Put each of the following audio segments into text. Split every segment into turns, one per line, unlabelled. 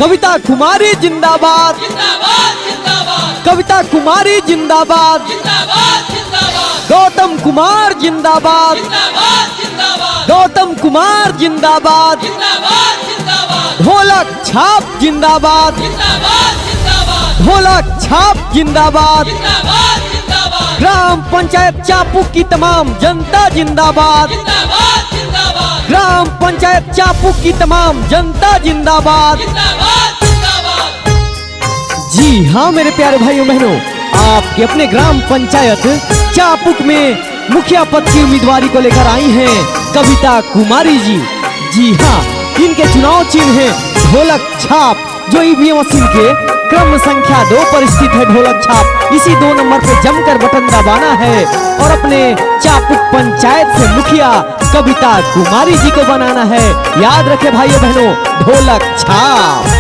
कविता कुमारी जिंदाबाद, कविता कुमारी जिंदाबाद, गौतम कुमार जिंदाबाद, गौतम कुमार जिंदाबाद, ढोलक छाप जिंदाबाद, ढोलक छाप जिंदाबाद, ग्राम पंचायत चापू की तमाम जनता जिंदाबाद, ग्राम पंचायत चापू की तमाम जनता जिंदाबाद। जी हाँ मेरे प्यारे भाइयों बहनों, आपके अपने ग्राम पंचायत चापुक में मुखिया पद की उम्मीदवारी को लेकर आई हैं कविता कुमारी जी। जी हाँ, इनके चुनाव चिन्ह है ढोलक छाप, जो ईवीएम मशीन के क्रम संख्या 2 पर स्थित है ढोलक छाप। इसी 2 नंबर पे जमकर बटन दबाना है और अपने चापुक पंचायत से मुखिया कविता कुमारी जी को बनाना है। याद रखे भाइयों बहनों, ढोलक छाप।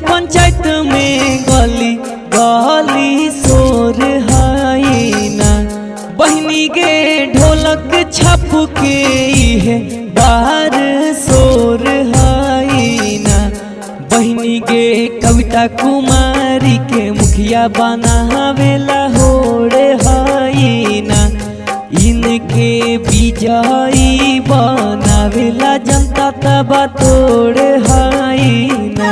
पंचायत में गली गली शोर है ना, बहनी के ढोलक छप के है बार शोर है ना, बहनी के कविता कुमारी के मुखिया बनावेला होड़ है ना, इनके विजयी बनावेला जनता तबा तोड़ है ना।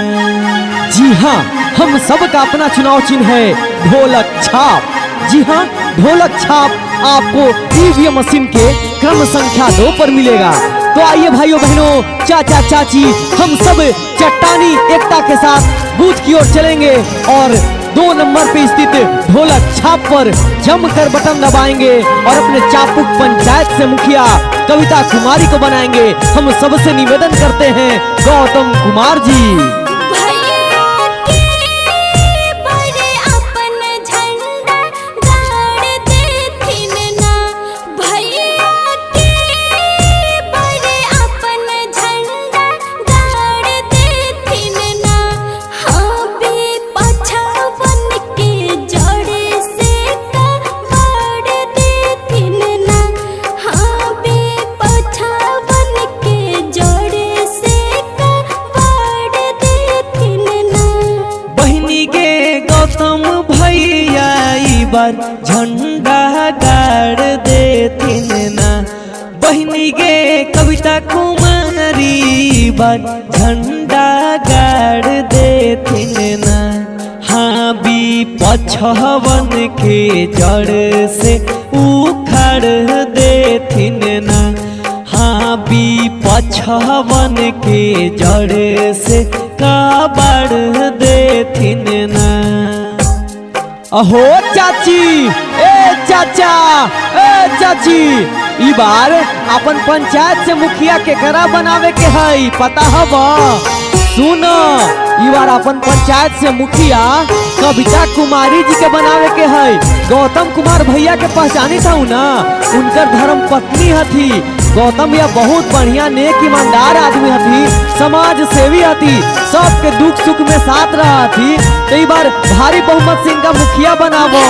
जी हाँ, हम सबका अपना चुनाव चिन्ह है ढोलक छाप। जी हाँ, ढोलक छाप आपको ईवीएम मशीन के क्रम संख्या 2 पर मिलेगा। तो आइए भाइयों बहनों, चाचा चाची, हम सब चट्टानी एकता के साथ बूथ की ओर चलेंगे और 2 नंबर पे स्थित ढोलक छाप पर जमकर बटन दबाएंगे और अपने चापुक पंचायत से मुखिया कविता कुमारी को बनाएंगे। हम सबसे निवेदन करते हैं गौतम कुमार जी।
बार झंडा गाड़ देथिन ना, बहनी के कविता कुमारी बार झंडा गाड़ देथिन ना, हाँ भी पछवन के जड़ से उखाड़ देथिन ना, हाँ भी पछवन के जड़ से काबाड़ देथिन ना।
अहो चाची, ए चाचा, ए चाची, ई बार अपन पंचायत से मुखिया के करा बनावे के है पता हवा? सुनो, ई बार अपन पंचायत से मुखिया कविता कुमारी जी के बनावे के है। गौतम कुमार भैया के पहचानी था ना, उनकर धर्म पत्नी हथी। गौतम भैया बहुत बढ़िया नेक ईमानदार आदमी हथी, समाज सेवी हथी, सबके दुख सुख में साथ रहा थी। तो ई बार भारी बहुमत से इनका मुखिया बनावो।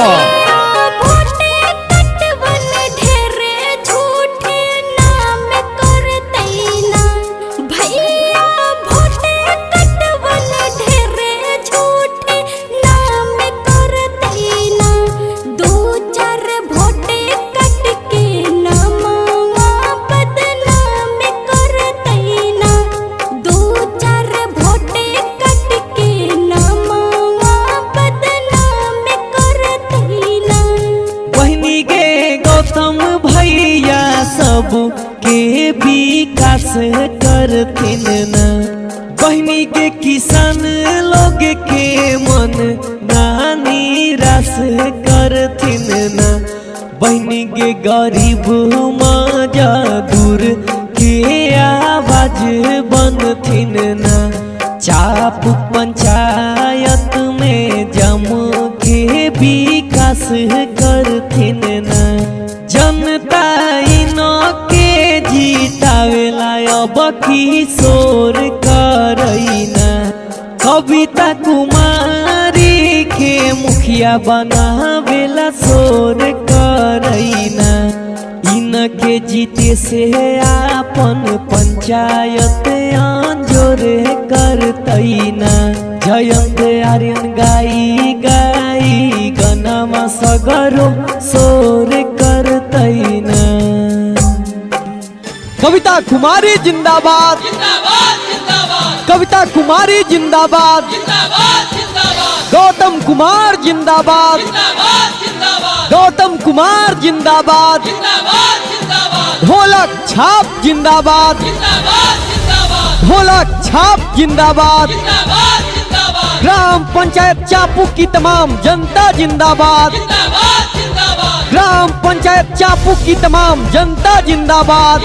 के विकास करथिन ना, बहनी के किसान लोग के मन नानी रास करथिन ना, बहनी के गरीब मजदूर के आवाज बनथिन ना। चाप पंचायत में जम के विकास करथिन ना। जनता इनो के जीतावेला अब किशोर करैना। कविता कुमारी के मुखिया बनावेला शोर करैना। इनके जीते से आपन पंचायत अंजोर करतैना। जयंत आर्यन गाई गाई गनमा सगरो शोर करतैना।
कविता कुमारी जिंदाबाद, कविता कुमारी जिंदाबाद, गौतम कुमार जिंदाबाद, गौतम कुमार जिंदाबाद, ढोलक छाप जिंदाबाद, ढोलक छाप जिंदाबाद, ग्राम पंचायत चापू की तमाम जनता जिंदाबाद, ग्राम पंचायत चापू की तमाम जनता जिंदाबाद।